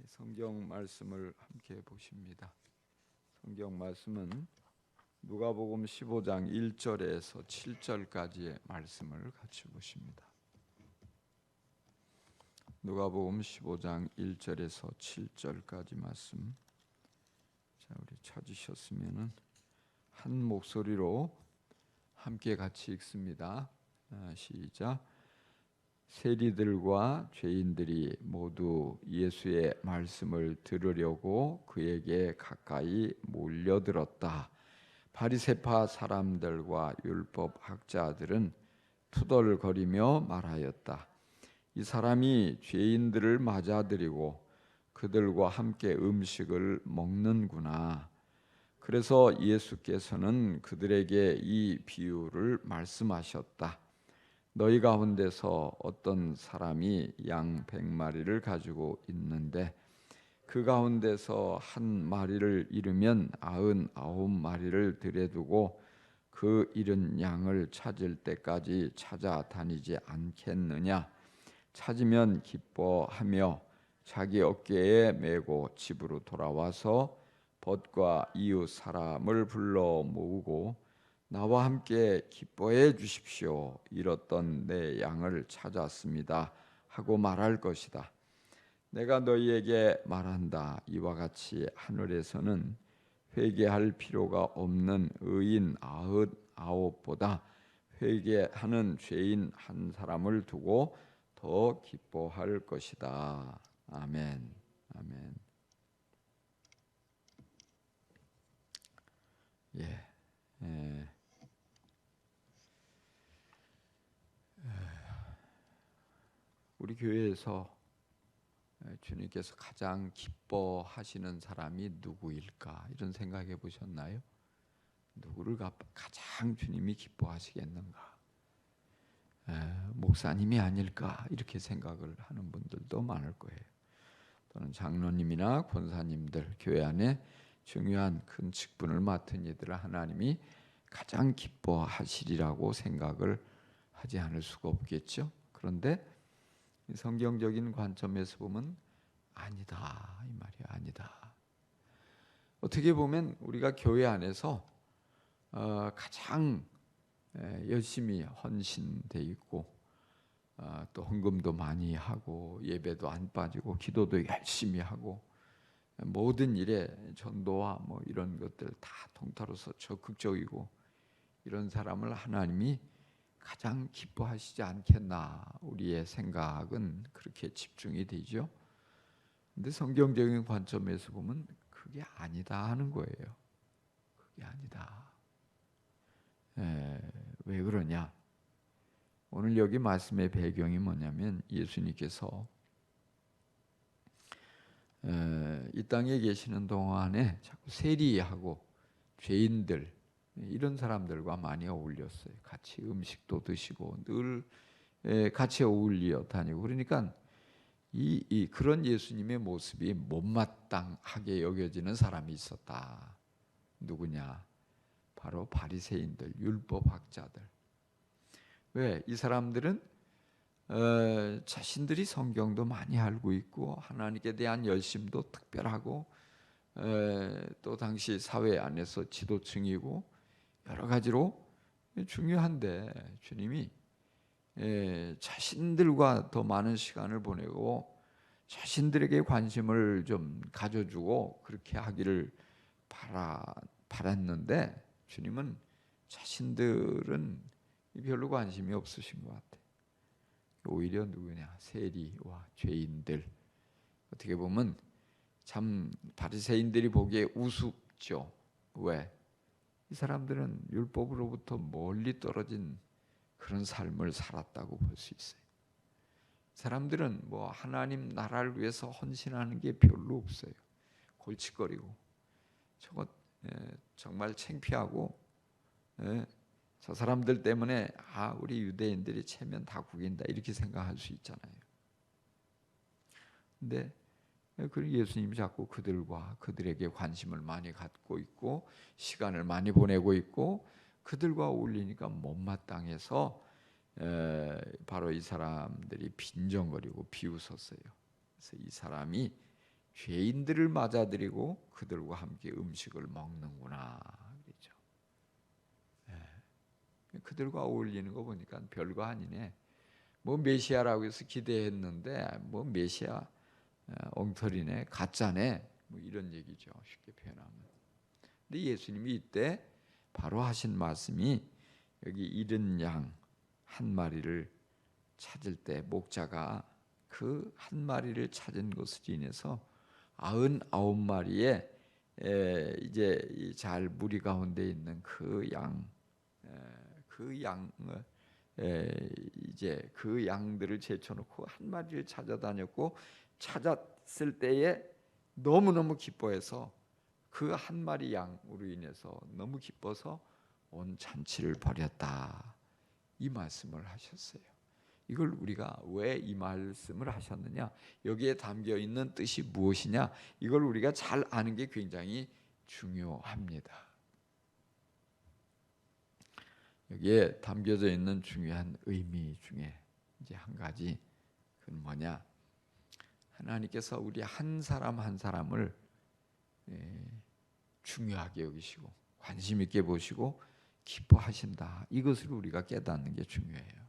성경 말씀을 함께 보십니다. 성경 말씀은 누가복음 15장 1절에서 7절까지의 말씀을 같이 보십니다. 누가복음 15장 1절에서 7절까지 말씀. 자, 우리 찾으셨으면은 한 목소리로 함께 같이 읽습니다. 시작. 세리들과 죄인들이 모두 예수의 말씀을 들으려고 그에게 가까이 몰려들었다. 바리새파 사람들과 율법 학자들은 투덜거리며 말하였다. 이 사람이 죄인들을 맞아들이고 그들과 함께 음식을 먹는구나. 그래서 예수께서는 그들에게 이 비유를 말씀하셨다. 너희 가운데서 어떤 사람이 양 100마리를 가지고 있는데 그 가운데서 한 마리를 잃으면 99마리를 들여두고 그 잃은 양을 찾을 때까지 찾아다니지 않겠느냐. 찾으면 기뻐하며 자기 어깨에 메고 집으로 돌아와서 벗과 이웃 사람을 불러 모으고 나와 함께 기뻐해 주십시오. 잃었던 내 양을 찾았습니다. 하고 말할 것이다. 내가 너희에게 말한다. 이와 같이 하늘에서는 회개할 필요가 없는 의인 99보다 회개하는 죄인 한 사람을 두고 더 기뻐할 것이다. 아멘. 아멘. 예. 우리 교회에서 주님께서 가장 기뻐하시는 사람이 누구일까? 이런 생각해 보셨나요? 누구를 가장 주님이 기뻐하시겠는가? 목사님이 아닐까? 이렇게 생각을 하는 분들도 많을 거예요. 또는 장로님이나 권사님들, 교회 안에 중요한 큰 직분을 맡은 이들을 하나님이 가장 기뻐하시리라고 생각을 하지 않을 수가 없겠죠. 그런데 성경적인 관점에서 보면 아니다, 이 말이야. 아니다. 어떻게 보면 우리가 교회 안에서 가장 열심히 헌신돼 있고 또 헌금도 많이 하고 예배도 안 빠지고 기도도 열심히 하고 모든 일에 전도와 뭐 이런 것들 다 통틀어서 적극적이고 이런 사람을 하나님이 가장 기뻐하시지 않겠나. 우리의 생각은 그렇게 집중이 되죠. 근데 성경적인 관점에서 보면 그게 아니다 하는 거예요. 그게 아니다. 왜 그러냐? 오늘 여기 말씀의 배경이 뭐냐면 예수님께서 이 땅에 계시는 동안에 자꾸 세리하고 죄인들 이런 사람들과 많이 어울렸어요. 같이 음식도 드시고 늘 같이 어울려 다니고 그러니까 그런 예수님의 모습이 못마땅하게 여겨지는 사람이 있었다. 누구냐? 바로 바리새인들, 율법학자들. 왜? 이 사람들은 자신들이 성경도 많이 알고 있고 하나님께 대한 열심도 특별하고 또 당시 사회 안에서 지도층이고 여러 가지로 중요한데 주님이 자신들과 더 많은 시간을 보내고 자신들에게 관심을 좀 가져주고 그렇게 하기를 바랐는데 주님은 자신들은 별로 관심이 없으신 것 같아요. 오히려 누구냐? 세리와 죄인들. 어떻게 보면 참 바리새인들이 보기에 우습죠. 왜? 이 사람들은 율법으로부터 멀리 떨어진 그런 삶을 살았다고 볼 수 있어요. 사람들은 뭐 하나님 나라를 위해서 헌신하는 게 별로 없어요. 골칫거리고 저것 정말 창피하고 저 사람들 때문에 우리 유대인들이 체면 다 구긴다 이렇게 생각할 수 있잖아요. 근데 그 예수님이 자꾸 그들에게 관심을 많이 갖고 있고 시간을 많이 보내고 있고 그들과 어울리니까 못마땅해서 바로 이 사람들이 빈정거리고 비웃었어요. 그래서 이 사람이 죄인들을 맞아들이고 그들과 함께 음식을 먹는구나. 그렇죠. 그들과 어울리는 거 보니까 별거 아니네. 뭐 메시아라고 해서 기대했는데 뭐 메시아 엉터리네, 가짜네, 뭐 이런 얘기죠. 쉽게 표현하면. 근데 예수님이 이때 바로 하신 말씀이 여기 잃은 양 한 마리를 찾을 때 목자가 그 한 마리를 찾은 것으로 인해서 99마리의 이제 잘 무리 가운데 있는 그 양을 이제 그 양들을 제쳐놓고 한 마리를 찾아다녔고 찾았을 때에 너무너무 기뻐해서 그 한 마리 양으로 인해서 너무 기뻐서 온 잔치를 벌였다. 이 말씀을 하셨어요. 이걸 우리가 왜 이 말씀을 하셨느냐? 여기에 담겨 있는 뜻이 무엇이냐? 이걸 우리가 잘 아는 게 굉장히 중요합니다. 여기에 담겨져 있는 중요한 의미 중에 이제 한 가지, 그건 뭐냐? 하나님께서 우리 한 사람 한 사람을 중요하게 여기시고 관심 있게 보시고 기뻐하신다. 이것을 우리가 깨닫는 게 중요해요.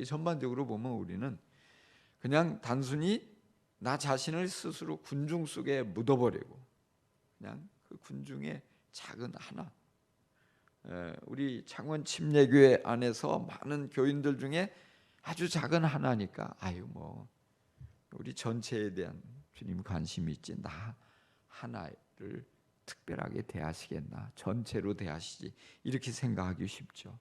전반적으로 보면 우리는 그냥 단순히 나 자신을 스스로 군중 속에 묻어버리고 그냥 그 군중의 작은 하나, 우리 창원 침례교회 안에서 많은 교인들 중에 아주 작은 하나니까 아유 뭐 우리 전체에 대한 주님 관심이 있지 나 하나를 특별하게 대하시겠나, 전체로 대하시지, 이렇게 생각하기 쉽죠.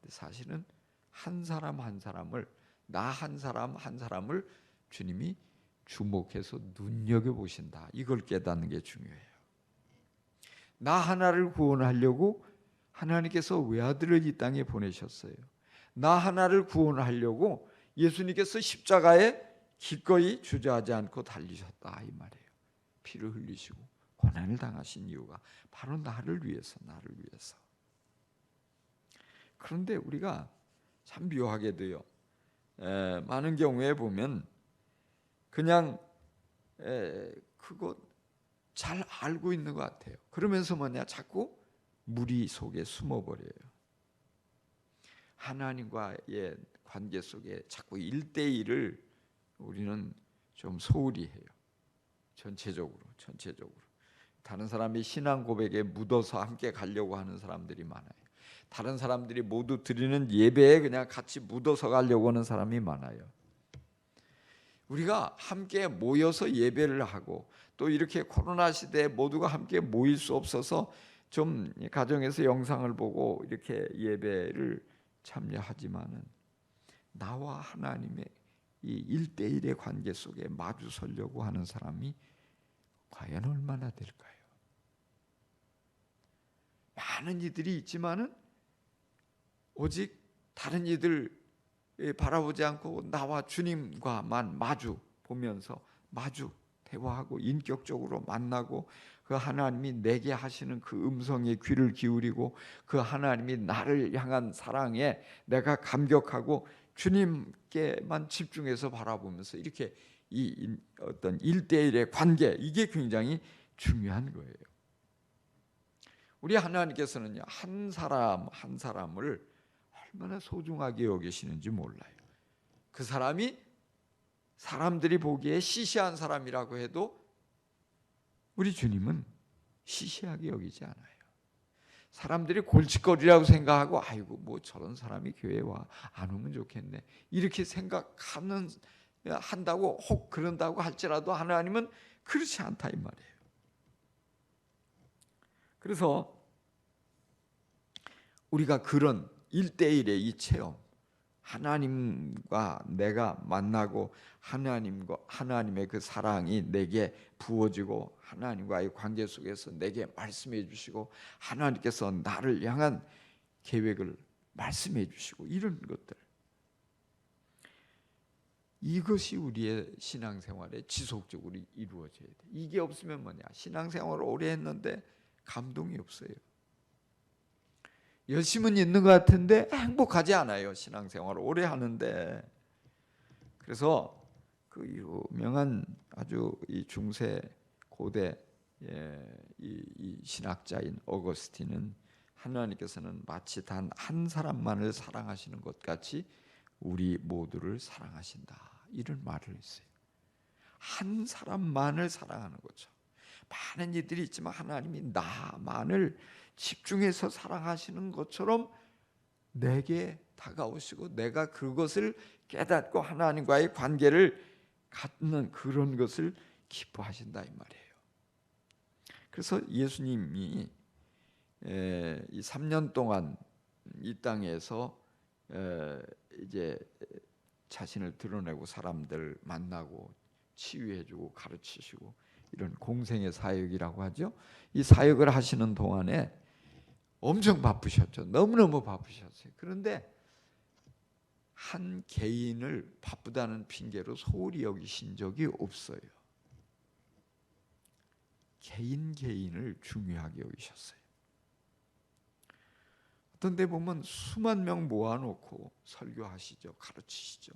근데 사실은 한 사람 한 사람을, 나 한 사람 한 사람을 주님이 주목해서 눈여겨보신다. 이걸 깨닫는 게 중요해요. 나 하나를 구원하려고 하나님께서 외아들을 이 땅에 보내셨어요. 나 하나를 구원하려고 예수님께서 십자가에 기꺼이 주저하지 않고 달리셨다 이 말이에요. 피를 흘리시고 고난을 당하신 이유가 바로 나를 위해서, 나를 위해서. 그런데 우리가 참 묘하게도요, 많은 경우에 보면 그냥 그거 잘 알고 있는 것 같아요. 그러면서 뭐냐, 자꾸 무리 속에 숨어버려요. 하나님과의 관계 속에 자꾸 1대1을 우리는 좀 소홀히 해요. 전체적으로. 다른 사람이 신앙 고백에 묻어서 함께 가려고 하는 사람들이 많아요. 다른 사람들이 모두 드리는 예배에 그냥 같이 묻어서 가려고 하는 사람이 많아요. 우리가 함께 모여서 예배를 하고 또 이렇게 코로나 시대에 모두가 함께 모일 수 없어서 좀 가정에서 영상을 보고 이렇게 예배를 참여하지만은 나와 하나님의 이 1대1의 관계 속에 마주 서려고 하는 사람이 과연 얼마나 될까요? 많은 이들이 있지만은 오직 다른 이들 바라보지 않고 나와 주님과만 마주 보면서 마주 대화하고 인격적으로 만나고 그 하나님이 내게 하시는 그 음성에 귀를 기울이고 그 하나님이 나를 향한 사랑에 내가 감격하고 주님께만 집중해서 바라보면서 이렇게 이 어떤 1대1의 관계, 이게 굉장히 중요한 거예요. 우리 하나님께서는요, 한 사람 한 사람을 얼마나 소중하게 여기시는지 몰라요. 그 사람이 사람들이 보기에 시시한 사람이라고 해도 우리 주님은 시시하게 여기지 않아요. 사람들이 골칫거리라고 생각하고 아이고 뭐 저런 사람이 교회에 와 안 오면 좋겠네 이렇게 한다고 혹 그런다고 할지라도 하나님은 그렇지 않다 이 말이에요. 그래서 우리가 그런 1대1의 이 체험, 하나님과 내가 만나고 하나님의 그 사랑이 내게 부어지고 하나님과의 관계 속에서 내게 말씀해 주시고 하나님께서 나를 향한 계획을 말씀해 주시고 이런 것들, 이것이 우리의 신앙생활에 지속적으로 이루어져야 돼. 이게 없으면 뭐냐, 신앙생활을 오래 했는데 감동이 없어요. 열심은 있는 것 같은데 행복하지 않아요. 신앙생활을 오래 하는데. 그래서 그 유명한 아주 이 중세 고대 이 신학자인 어거스틴은 하나님께서는 마치 단 한 사람만을 사랑하시는 것 같이 우리 모두를 사랑하신다, 이런 말을 했어요. 한 사람만을 사랑하는 거죠. 많은 이들이 있지만 하나님이 나만을 집중해서 사랑하시는 것처럼 내게 다가오시고 내가 그것을 깨닫고 하나님과의 관계를 갖는 그런 것을 기뻐하신다, 이 말이에요. 그래서 예수님이 이 3년 동안 이 땅에서 이제 자신을 드러내고 사람들 만나고 치유해주고 가르치시고 이런 공생의 사역이라고 하죠. 이 사역을 하시는 동안에 엄청 바쁘셨죠. 너무너무 바쁘셨어요. 그런데 한 개인을 바쁘다는 핑계로 소홀히 여기신 적이 없어요. 개인을 중요하게 여기셨어요. 어떤 데 보면 수만 명 모아놓고 설교하시죠. 가르치시죠.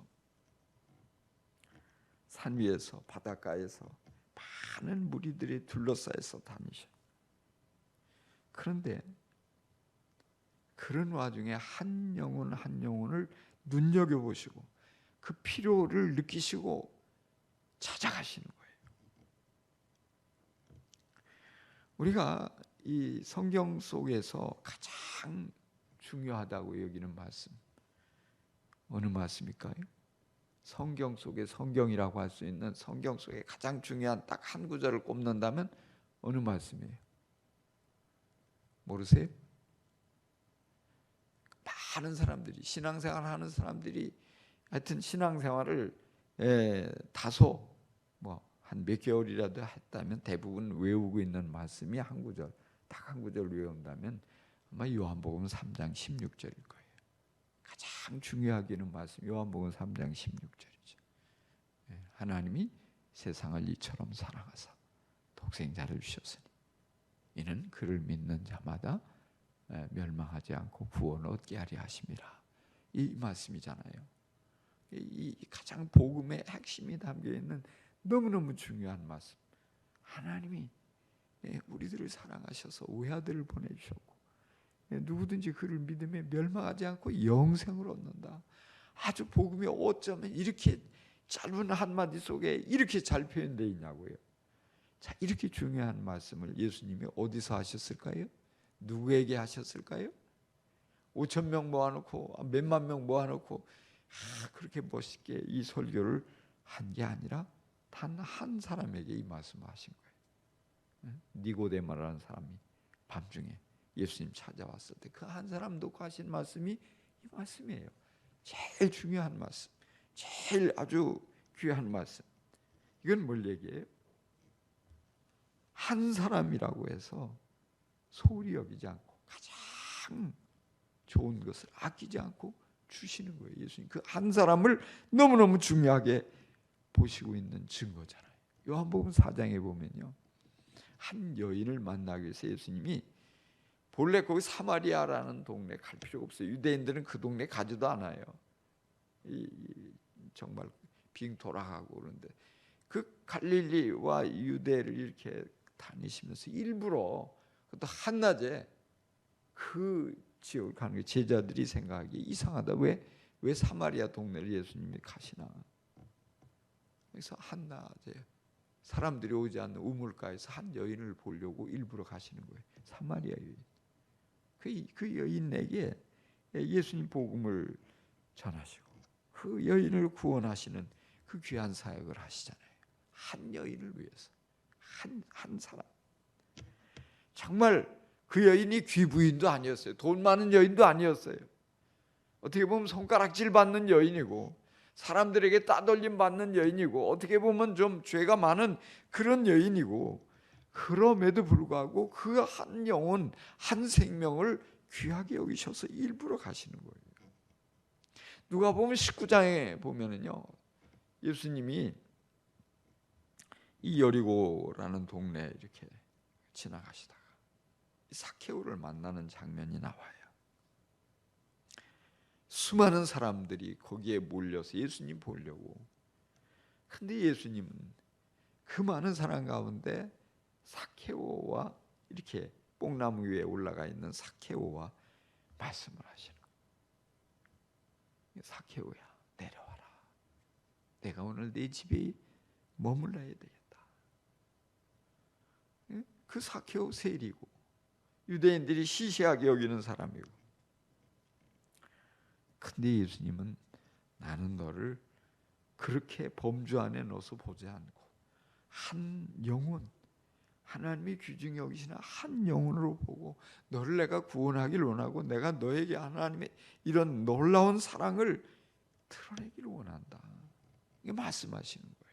산 위에서 바닷가에서 많은 무리들이 둘러싸여서 다니셔. 그런데 그런 와중에 한 영혼 한 영혼을 눈여겨보시고 그 필요를 느끼시고 찾아가시는 거예요. 우리가 이 성경 속에서 가장 중요하다고 여기는 말씀, 어느 말씀일까요? 성경 속에 성경이라고 할 수 있는 성경 속에 가장 중요한 딱 한 구절을 꼽는다면 어느 말씀이에요? 모르세요? 많은 사람들이, 신앙생활 하는 사람들이 하여튼 신앙생활을 다소 한 몇 개월이라도 했다면 대부분 외우고 있는 말씀이 한 구절, 딱 한 구절 외운다면 아마 요한복음 3장 16절일 거예요. 가장 중요하게 는 말씀, 요한복음 3장 16절이죠. 하나님이 세상을 이처럼 사랑하사 독생자를 주셨으니 이는 그를 믿는 자마다 멸망하지 않고 구원을 얻게 하려 하심이라. 이 말씀이잖아요. 이 가장 복음의 핵심이 담겨있는 너무너무 중요한 말씀. 하나님이 우리들을 사랑하셔서 외아들을 보내주셨고 누구든지 그를 믿으면 멸망하지 않고 영생을 얻는다. 아주 복음이 어쩌면 이렇게 짧은 한마디 속에 이렇게 잘 표현되어 있냐고요. 자, 이렇게 중요한 말씀을 예수님이 어디서 하셨을까요? 누구에게 하셨을까요? 5,000명 모아놓고 몇만 명 모아놓고 그렇게 멋있게 이 설교를 한 게 아니라 단 한 사람에게 이 말씀을 하신 거예요. 니고데모라는 사람이 밤중에 예수님 찾아왔을 때 그 한 사람 놓고 하신 말씀이 이 말씀이에요. 제일 중요한 말씀, 제일 아주 귀한 말씀. 이건 뭘 얘기해요? 한 사람이라고 해서 소홀히 여기지 않고 가장 좋은 것을 아끼지 않고 주시는 거예요. 예수님 그 한 사람을 너무너무 중요하게 보시고 있는 증거잖아요. 요한복음 4장에 보면요, 한 여인을 만나기 위해서 예수님이 본래 거기 사마리아라는 동네 갈 필요가 없어요. 유대인들은 그 동네 가지도 않아요. 정말 빙 돌아가고 그런데 그 갈릴리와 유대를 이렇게 다니시면서 일부러 또 한낮에 그 지역을 가는 게 제자들이 생각하기 이상하다. 왜 사마리아 동네를 예수님이 가시나? 그래서 한낮에 사람들이 오지 않는 우물가에서 한 여인을 보려고 일부러 가시는 거예요. 사마리아 여인. 그 여인에게 예수님 복음을 전하시고 그 여인을 구원하시는 그 귀한 사역을 하시잖아요. 한 여인을 위해서 한 사람. 정말 그 여인이 귀부인도 아니었어요. 돈 많은 여인도 아니었어요. 어떻게 보면 손가락질 받는 여인이고 사람들에게 따돌림 받는 여인이고 어떻게 보면 좀 죄가 많은 그런 여인이고 그럼에도 불구하고 그 한 영혼 한 생명을 귀하게 여기셔서 일부러 가시는 거예요. 누가 보면 19장에 보면은요, 예수님이 이 여리고라는 동네 이렇게 지나가시다가 삭개오를 만나는 장면이 나와요. 수많은 사람들이 거기에 몰려서 예수님 보려고 근데 예수님은 그 많은 사람 가운데 삭케오와 이렇게 뽕나무 위에 올라가 있는 삭케오와 말씀을 하시는 거예요. 삭케오야, 내려와라. 내가 오늘 내 집에 머물러야 되겠다. 그 삭케오 세리고 유대인들이 시시하게 여기는 사람이고, 근데 예수님은 나는 너를 그렇게 범주 안에 넣어서 보지 않고 한 영혼, 하나님이 귀중히 여기시는 한 영혼으로 보고 너를 내가 구원하기를 원하고 내가 너에게 하나님의 이런 놀라운 사랑을 드러내기를 원한다. 이게 말씀하시는 거예요.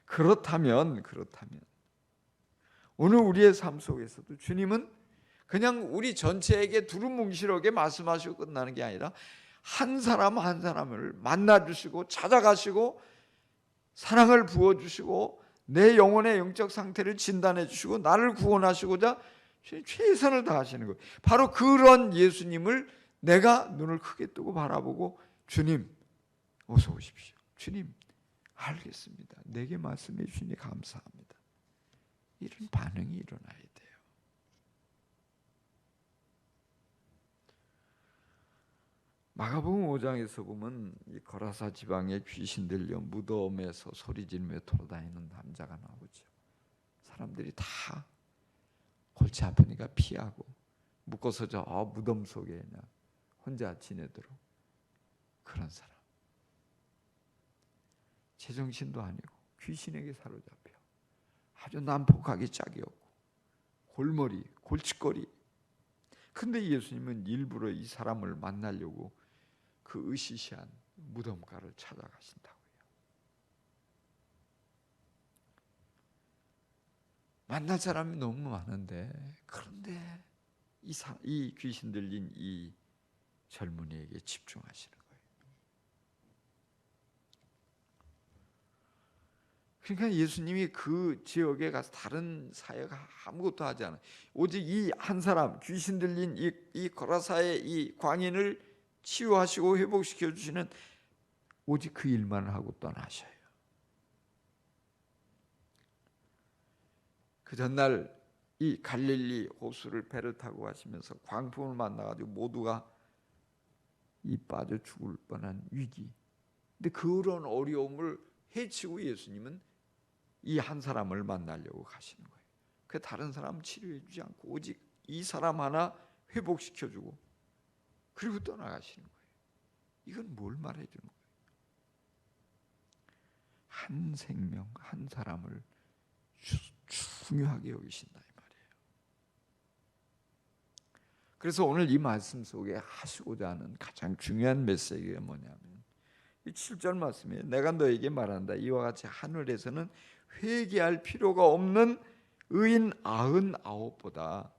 그렇다면 오늘 우리의 삶 속에서도 주님은 그냥 우리 전체에게 두루뭉실하게 말씀하시고 끝나는 게 아니라 한 사람 한 사람을 만나주시고 찾아가시고 사랑을 부어주시고 내 영혼의 영적 상태를 진단해 주시고 나를 구원하시고자 최선을 다하시는 거예요. 바로 그런 예수님을 내가 눈을 크게 뜨고 바라보고, 주님 어서 오십시오. 주님 알겠습니다. 내게 말씀해 주시니 감사합니다. 이런 반응이 일어나야 돼요. 마가복음 5장에서 보면 이 거라사 지방의 귀신 들려 무덤에서 소리지르며 돌아다니는 남자가 나오죠. 사람들이 다 골치 아프니까 피하고 묶어서 저 무덤 속에 그냥 혼자 지내도록, 그런 사람. 제정신도 아니고 귀신에게 사로잡혀 아주 난폭하게 짝이 없고 골머리, 골칫거리. 근데 예수님은 일부러 이 사람을 만나려고 그 으시시한 무덤가를 찾아가신다고요. 만날 사람이 너무 많은데, 그런데 이 귀신 들린 이 젊은이에게 집중하시는 거예요. 그러니까 예수님이 그 지역에 가서 다른 사역 아무것도 하지 않아요. 오직 이 한 사람, 귀신 들린 이 거라사의 이 광인을 치유하시고 회복시켜 주시는 오직 그 일만 하고 떠나셔요. 그 전날 이 갈릴리 호수를 배를 타고 가시면서 광풍을 만나가지고 모두가 이 빠져 죽을 뻔한 위기. 근데 그런 어려움을 헤치고 예수님은 이 한 사람을 만나려고 가시는 거예요. 그 다른 사람 치료해 주지 않고 오직 이 사람 하나 회복시켜 주고 그리고 떠나가시는 거예요. 이건 뭘 말해 주는 거예요? 한 생명, 한 사람을 중요하게 여기신다 이 말이에요. 그래서 오늘 이 말씀 속에 하시고자 하는 가장 중요한 메시지가 뭐냐면 이 7절 말씀이에요. 내가 너에게 말한다. 이와 같이 하늘에서는 회개할 필요가 없는 의인 99보다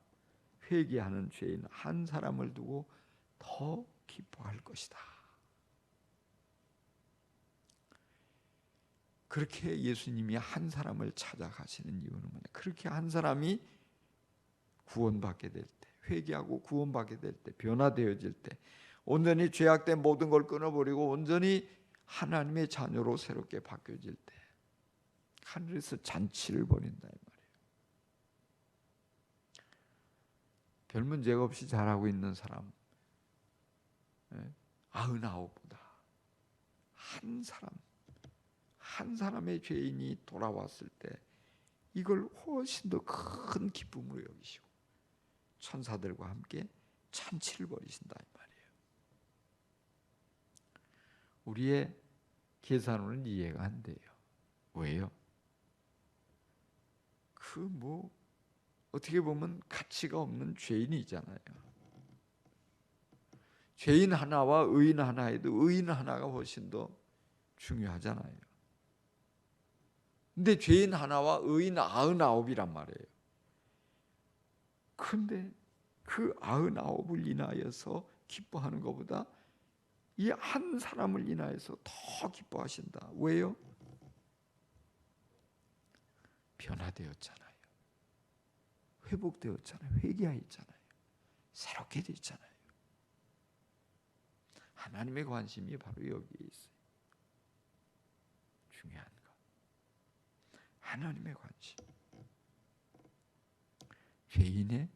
회개하는 죄인 한 사람을 두고 더 기뻐할 것이다. 그렇게 예수님이 한 사람을 찾아가시는 이유는 뭐냐? 그렇게 한 사람이 구원받게 될 때, 회개하고 구원받게 될 때, 변화되어질 때, 온전히 죄악된 모든 걸 끊어버리고 온전히 하나님의 자녀로 새롭게 바뀌어질 때 하늘에서 잔치를 벌인다 이 말이에요. 별 문제가 없이 잘하고 있는 사람 99보다 한 사람의 죄인이 돌아왔을 때 이걸 훨씬 더 큰 기쁨으로 여기시고 천사들과 함께 잔치를 벌이신다 이 말이에요. 우리의 계산으로는 이해가 안 돼요. 왜요? 어떻게 보면 가치가 없는 죄인이잖아요. 죄인 하나와 의인 하나에도 의인 하나가 훨씬 더 중요하잖아요. 근데 죄인 하나와 의인 99이란 말이에요. 근데 그 99을 인하여서 기뻐하는 것보다 이 한 사람을 인하여서 더 기뻐하신다. 왜요? 변화되었잖아요. 회복되었잖아요. 회개하였잖아요. 새롭게 됐잖아요. 하나님의 관심이 바로 여기에 있어요. 중요한 것. 하나님의 관심. 죄인의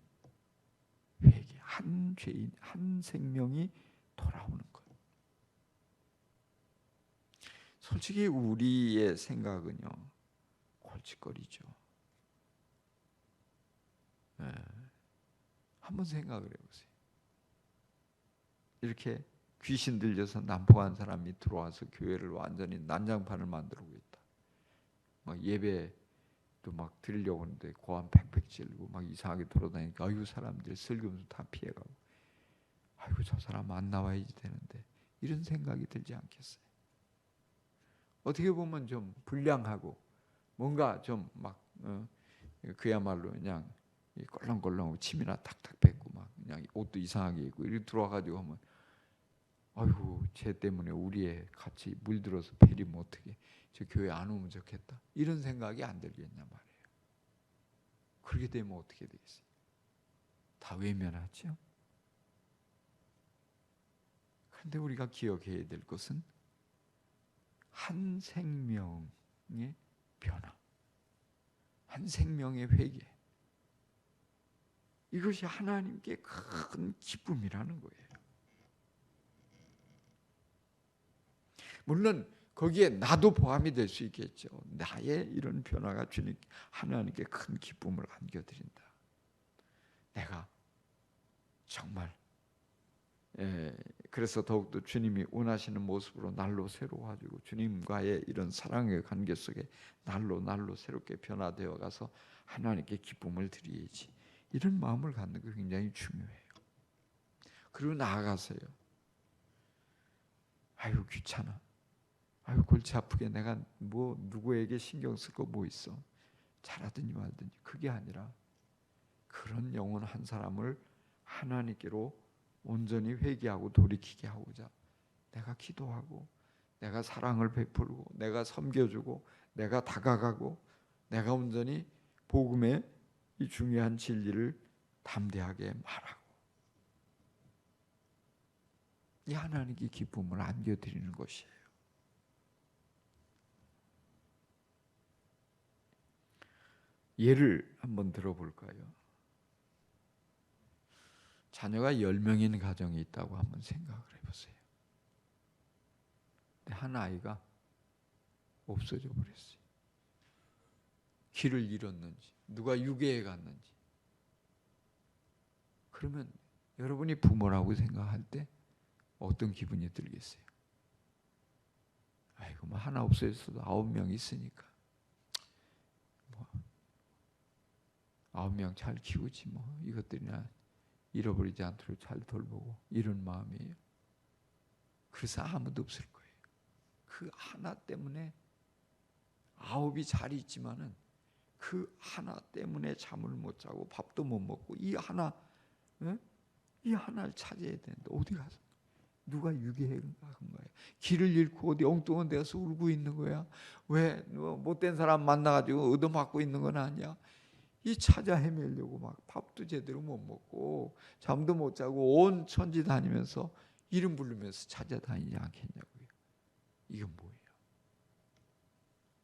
회개. 한 죄인, 한 생명이 돌아오는 것. 솔직히 우리의 생각은요, 골칫거리죠. 네. 한번 생각을 해보세요. 이렇게 귀신 들려서 난폭한 사람이 들어와서 교회를 완전히 난장판을 만들고 있다. 막 예배도 막 드리려고 하는데 고함 팩팩 지르고 막 이상하게 돌아다니니까 아이고 사람들 슬금슬금 다 피해가고 아이고 저 사람 안 나와야지 되는데 이런 생각이 들지 않겠어요? 어떻게 보면 좀 불량하고 뭔가 좀 막 그야말로 그냥 껄렁껄렁하고 침이나 탁탁 뱉고 막 그냥 옷도 이상하게 입고 이렇게 들어와가지고 하면 아이고 쟤 때문에 우리의 같이 물들어서 베리면 어떻게 저 교회 안 오면 좋겠다 이런 생각이 안 들겠냐 말이에요. 그렇게 되면 어떻게 되겠어요? 다 외면하죠. 그런데 우리가 기억해야 될 것은 한 생명의 변화, 한 생명의 회개, 이것이 하나님께 큰 기쁨이라는 거예요. 물론 거기에 나도 포함이 될 수 있겠죠. 나의 이런 변화가 주님 하나님께 큰 기쁨을 안겨드린다. 내가 정말 그래서 더욱더 주님이 원하시는 모습으로 날로 새로워지고 주님과의 이런 사랑의 관계 속에 날로 새롭게 변화되어 가서 하나님께 기쁨을 드려야지. 이런 마음을 갖는 게 굉장히 중요해요. 그리고 나아가서요. 아유 귀찮아. 아유 골치 아프게 내가 뭐 누구에게 신경 쓸 거 뭐 있어. 잘하든지 말든지. 그게 아니라 그런 영혼 한 사람을 하나님께로 온전히 회개하고 돌이키게 하고자 내가 기도하고 내가 사랑을 베풀고 내가 섬겨주고 내가 다가가고 내가 온전히 복음의 이 중요한 진리를 담대하게 말하고 이 하나님께 기쁨을 안겨드리는 것이에요. 예를 한번 들어볼까요? 자녀가 10명인 가정이 있다고 한번 생각을 해보세요. 근데 한 아이가 없어져 버렸어요. 길을 잃었는지 누가 유괴해 갔는지. 그러면 여러분이 부모라고 생각할 때 어떤 기분이 들겠어요? 아이고 뭐 하나 없어졌어도 9명 있으니까 뭐 9명 잘 키우지 뭐 이것들이나 잃어버리지 않도록 잘 돌보고 이런 마음이에요. 그래서 아무도 없을 거예요. 그 하나 때문에 9이 잘 있지만은 그 하나 때문에 잠을 못 자고 밥도 못 먹고 이 하나를 찾아야 되는데 어디 가서 누가 유괴해 간 거예요? 길을 잃고 어디 엉뚱한 데 가서 울고 있는 거야? 왜 못된 사람 만나가지고 얻어맞고 있는 건 아니야? 이 찾아 헤매려고 막 밥도 제대로 못 먹고 잠도 못 자고 온 천지 다니면서 이름 부르면서 찾아다니지 않겠냐고요. 이건 뭐예요?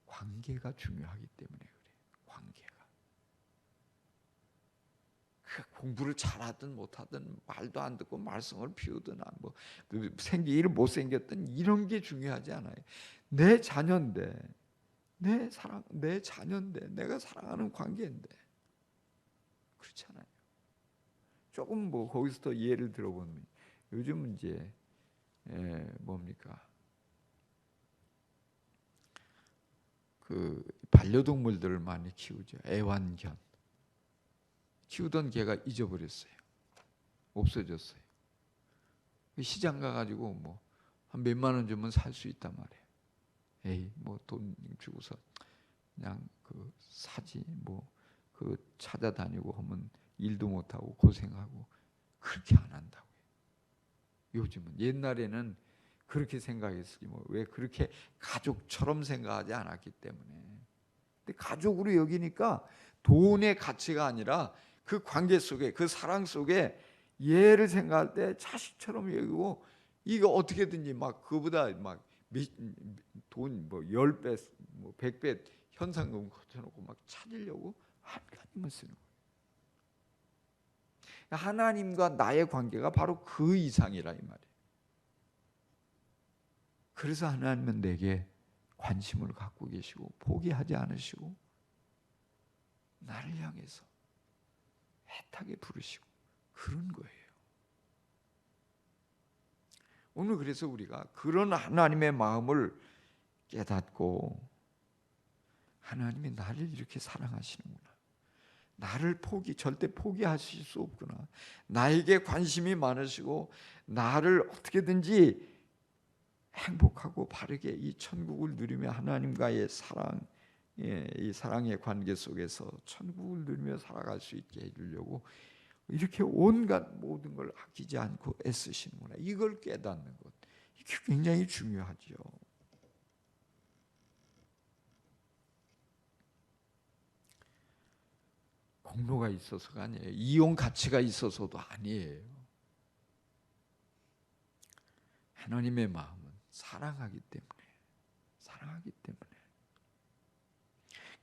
관계가 중요하기 때문에 그래요. 관계가. 공부를 잘하든 못하든 말도 안 듣고 말썽을 피우든 뭐 생기기를 못생겼든 이런 게 중요하지 않아요. 내 자녀인데 내 자녀인데 내가 사랑하는 관계인데 그렇잖아요. 조금 뭐 거기서 더 예를 들어보면 요즘은 이제 뭡니까? 그 반려동물들을 많이 키우죠. 애완견. 키우던 개가 잊어버렸어요. 없어졌어요. 시장 가가지고 뭐 한 몇만 원 주면 살 수 있단 말이에요. 에이 뭐 돈 주고서 그냥 그 사지 뭐 그 찾아다니고 하면 일도 못하고 고생하고 그렇게 안 한다고요. 요즘은 옛날에는 그렇게 생각했으지 뭐 왜 그렇게 가족처럼 생각하지 않았기 때문에. 근데 가족으로 여기니까 돈의 가치가 아니라 그 관계 속에 그 사랑 속에 얘를 생각할 때 자식처럼 여기고 이거 어떻게든지 막 그보다 막 돈 10배, 100배 현상금 거쳐놓고 막 찾으려고 하나님을 쓰는 거예요. 하나님과 나의 관계가 바로 그 이상이라 이 말이에요. 그래서 하나님은 내게 관심을 갖고 계시고 포기하지 않으시고 나를 향해서 애타게 부르시고 그런 거예요. 오늘 그래서 우리가 그런 하나님의 마음을 깨닫고 하나님이 나를 이렇게 사랑하시는구나. 나를 절대 포기하실 수 없구나. 나에게 관심이 많으시고 나를 어떻게든지 행복하고 바르게 이 천국을 누리며 하나님과의 사랑, 이 사랑의 관계 속에서 천국을 누리며 살아갈 수 있게 해주려고 이렇게 온갖 모든 걸 아끼지 않고 애쓰시는구나. 이걸 깨닫는 것, 이게 굉장히 중요하죠. 공로가 있어서가 아니에요. 이용 가치가 있어서도 아니에요. 하나님의 마음은 사랑하기 때문에.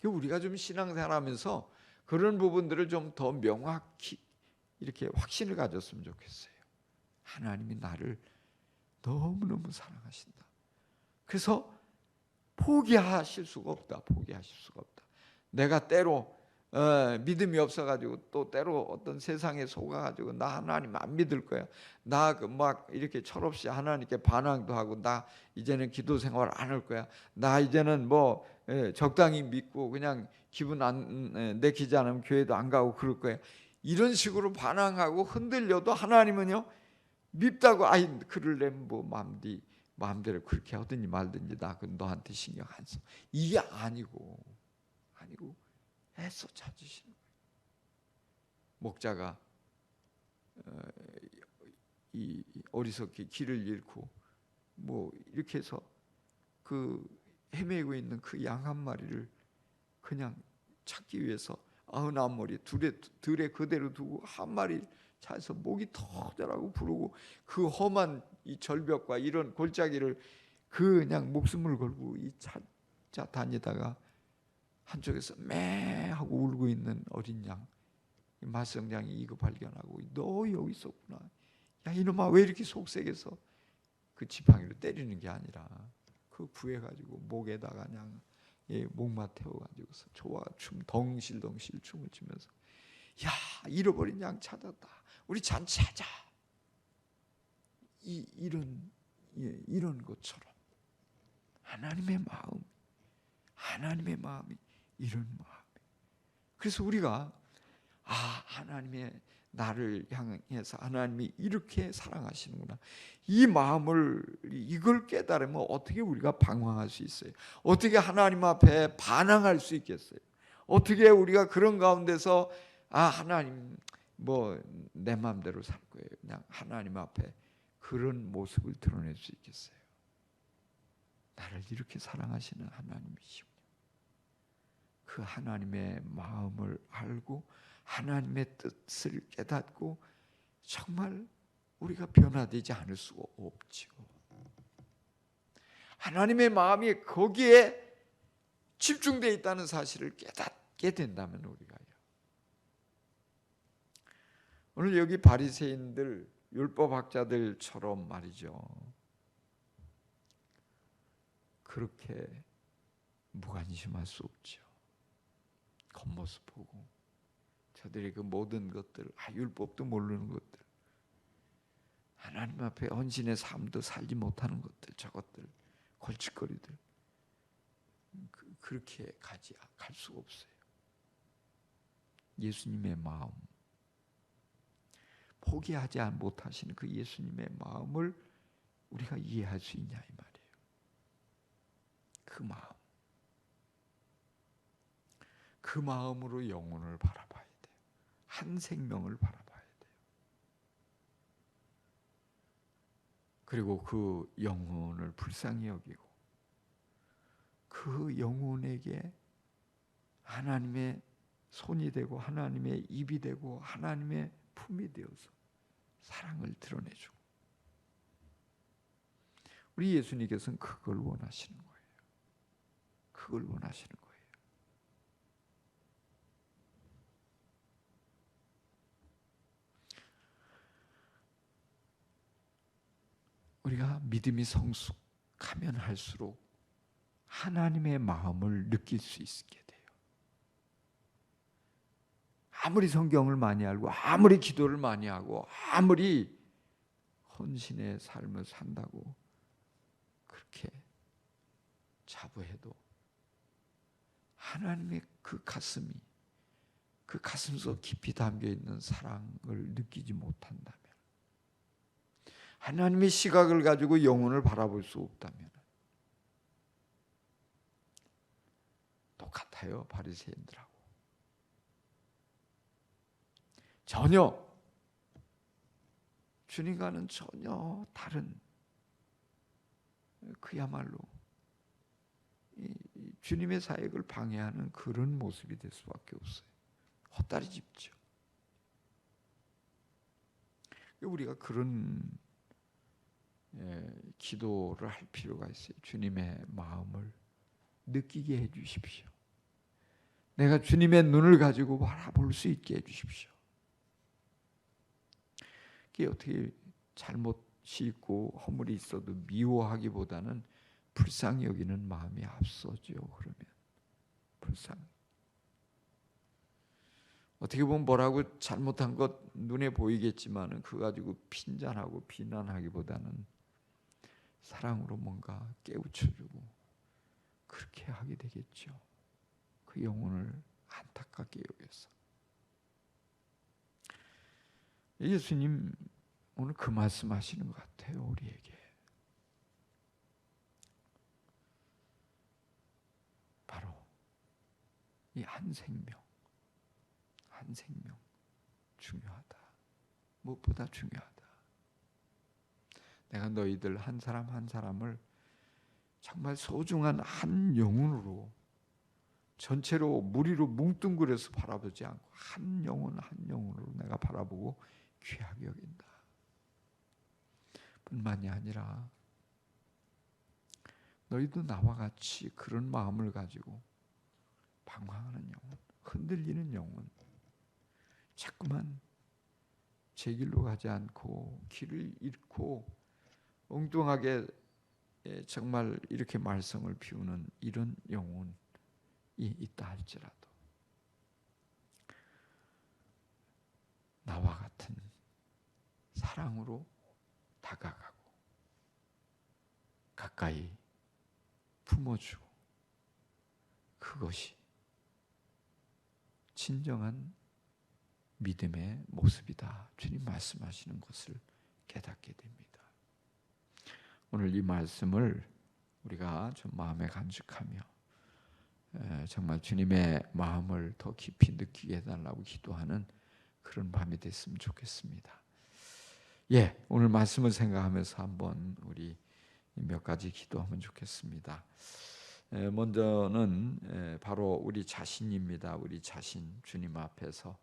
우리가 좀 신앙생활하면서 그런 부분들을 좀 더 명확히 이렇게 확신을 가졌으면 좋겠어요. 하나님이 나를 너무너무 사랑하신다. 그래서 포기하실 수가 없다. 내가 때로 믿음이 없어가지고 또 때로 어떤 세상에 속아가지고 나 하나님 안 믿을 거야. 나 막 이렇게 철없이 하나님께 반항도 하고 나 이제는 기도 생활 안 할 거야. 나 이제는 적당히 믿고 그냥 기분 안 내키지 않으면 교회도 안 가고 그럴 거야. 이런 식으로 반항하고 흔들려도 하나님은요 밉다고 그럴래 마음대로 그렇게 하든지 말든지 나 너한테 신경 안 써. 이게 아니고 애써 찾으시는 거예요. 목자가 이 어리석게 길을 잃고 이렇게 해서 그 헤매고 있는 그 양 한 마리를 그냥 찾기 위해서 99마리 들에 그대로 두고 한 마리 찾아서 목이 터져라고 부르고 그 험한 이 절벽과 이런 골짜기를 그냥 목숨을 걸고 이 찾아 다니다가 한쪽에서 매 하고 울고 있는 어린 양 맞성장이 이거 발견하고 너 여기 있었구나. 야 이놈아 왜 이렇게 속색해서 그 지팡이로 때리는 게 아니라 그 구해가지고 목에다가 그냥 목마 태워가지고서 좋아 덩실덩실 춤을 추면서 야 잃어버린 양 찾았다. 우리 잔치하자. 이런 것처럼 하나님의 마음이 이런 마음이에요. 그래서 우리가 하나님의 나를 향해서 하나님이 이렇게 사랑하시는구나. 이 마음을 이걸 깨달으면 어떻게 우리가 방황할 수 있어요? 어떻게 하나님 앞에 반항할 수 있겠어요? 어떻게 우리가 그런 가운데서 하나님 내 마음대로 살 거예요. 그냥 하나님 앞에 그런 모습을 드러낼 수 있겠어요? 나를 이렇게 사랑하시는 하나님이시군요. 그 하나님의 마음을 알고 하나님의 뜻을 깨닫고 정말 우리가 변화되지 않을 수가 없죠. 하나님의 마음이 거기에 집중되어 있다는 사실을 깨닫게 된다면 우리가요. 오늘 여기 바리새인들 율법학자들처럼 말이죠. 그렇게 무관심할 수 없죠. 겉모습 보고 저들이 그 모든 것들, 율법도 모르는 것들, 하나님 앞에 헌신의 삶도 살지 못하는 것들, 저것들, 골칫거리들 그렇게 갈 수가 없어요. 예수님의 마음, 포기하지 못하시는 그 예수님의 마음을 우리가 이해할 수 있냐 이 말이에요. 그 마음으로 영혼을 바라봐야 돼요. 한 생명을 바라봐야 돼요. 그리고 그 영혼을 불쌍히 여기고 그 영혼에게 하나님의 손이 되고 하나님의 입이 되고 하나님의 품이 되어서 사랑을 드러내주고 우리 예수님께서는 그걸 원하시는 거예요. 그걸 원하시는 거예요. 우리가 믿음이 성숙하면 할수록 하나님의 마음을 느낄 수 있게 돼요. 아무리 성경을 많이 알고 아무리 기도를 많이 하고 아무리 헌신의 삶을 산다고 그렇게 자부해도 하나님의 그 가슴이, 그 가슴속 깊이 담겨있는 사랑을 느끼지 못한다면, 하나님의 시각을 가지고 영혼을 바라볼 수 없다면 똑같아요. 바리새인들하고 전혀, 주님과는 전혀 다른, 그야말로 주님의 사역을 방해하는 그런 모습이 될 수밖에 없어요. 헛다리 짚죠. 우리가 그런 기도를 할 필요가 있어요. 주님의 마음을 느끼게 해 주십시오. 내가 주님의 눈을 가지고 바라볼 수 있게 해 주십시오. 그게 어떻게 잘못이 있고 허물이 있어도 미워하기보다는 불쌍히 여기는 마음이 앞서죠. 그러면 불쌍히. 어떻게 보면 뭐라고 잘못한 것 눈에 보이겠지만 그거 가지고 핀잔하고 비난하기보다는 사랑으로 뭔가 깨우쳐주고 그렇게 하게 되겠죠. 그 영혼을 안타깝게 여겨서. 예수님 오늘 그 말씀하시는 것 같아요. 우리에게. 바로 이 한 생명 중요하다. 무엇보다 중요하다. 내가 너희들 한 사람 한 사람을 정말 소중한 한 영혼으로, 전체로 무리로 뭉뚱그려서 바라보지 않고 한 영혼 한 영혼으로 내가 바라보고 귀하게 여긴다. 뿐만이 아니라 너희도 나와 같이 그런 마음을 가지고 방황하는 영혼, 흔들리는 영혼, 자꾸만 제 길로 가지 않고 길을 잃고 엉뚱하게 정말 이렇게 말썽을 피우는 이런 영혼이 있다 할지라도 나와 같은 사랑으로 다가가고 가까이 품어주고, 그것이 진정한 믿음의 모습이다. 주님 말씀하시는 것을 깨닫게 됩니다. 오늘 이 말씀을 우리가 좀 마음에 간직하며 정말 주님의 마음을 더 깊이 느끼게 해달라고 기도하는 그런 밤이 됐으면 좋겠습니다. 오늘 말씀을 생각하면서 한번 우리 몇 가지 기도하면 좋겠습니다. 먼저는 바로 우리 자신입니다. 우리 자신, 주님 앞에서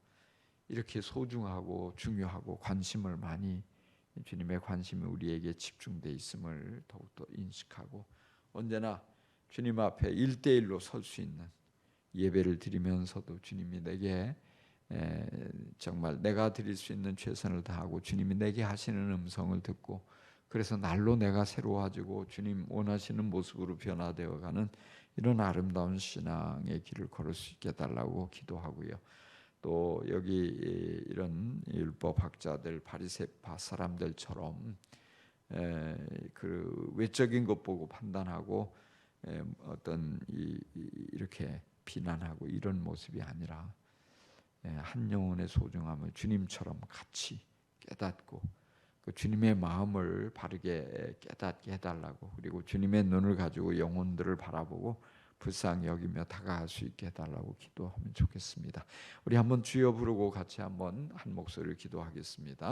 이렇게 소중하고 중요하고 관심을 많이, 주님의 관심이 우리에게 집중되어 있음을 더욱더 인식하고 언제나 주님 앞에 1대1로 설 수 있는, 예배를 드리면서도 주님이 내게 정말 내가 드릴 수 있는 최선을 다하고 주님이 내게 하시는 음성을 듣고, 그래서 날로 내가 새로워지고 주님 원하시는 모습으로 변화되어가는 이런 아름다운 신앙의 길을 걸을 수 있게 해달라고 기도하고요. 또 여기 이런 율법학자들, 바리새파 사람들처럼 그 외적인 것 보고 판단하고 어떤 이렇게 비난하고 이런 모습이 아니라 한 영혼의 소중함을 주님처럼 같이 깨닫고 그 주님의 마음을 바르게 깨닫게 해달라고, 그리고 주님의 눈을 가지고 영혼들을 바라보고 불쌍히 여기며 다가갈 수 있게 해달라고 기도하면 좋겠습니다. 우리 한번 주여 부르고 같이 한번 한 목소리를 기도하겠습니다.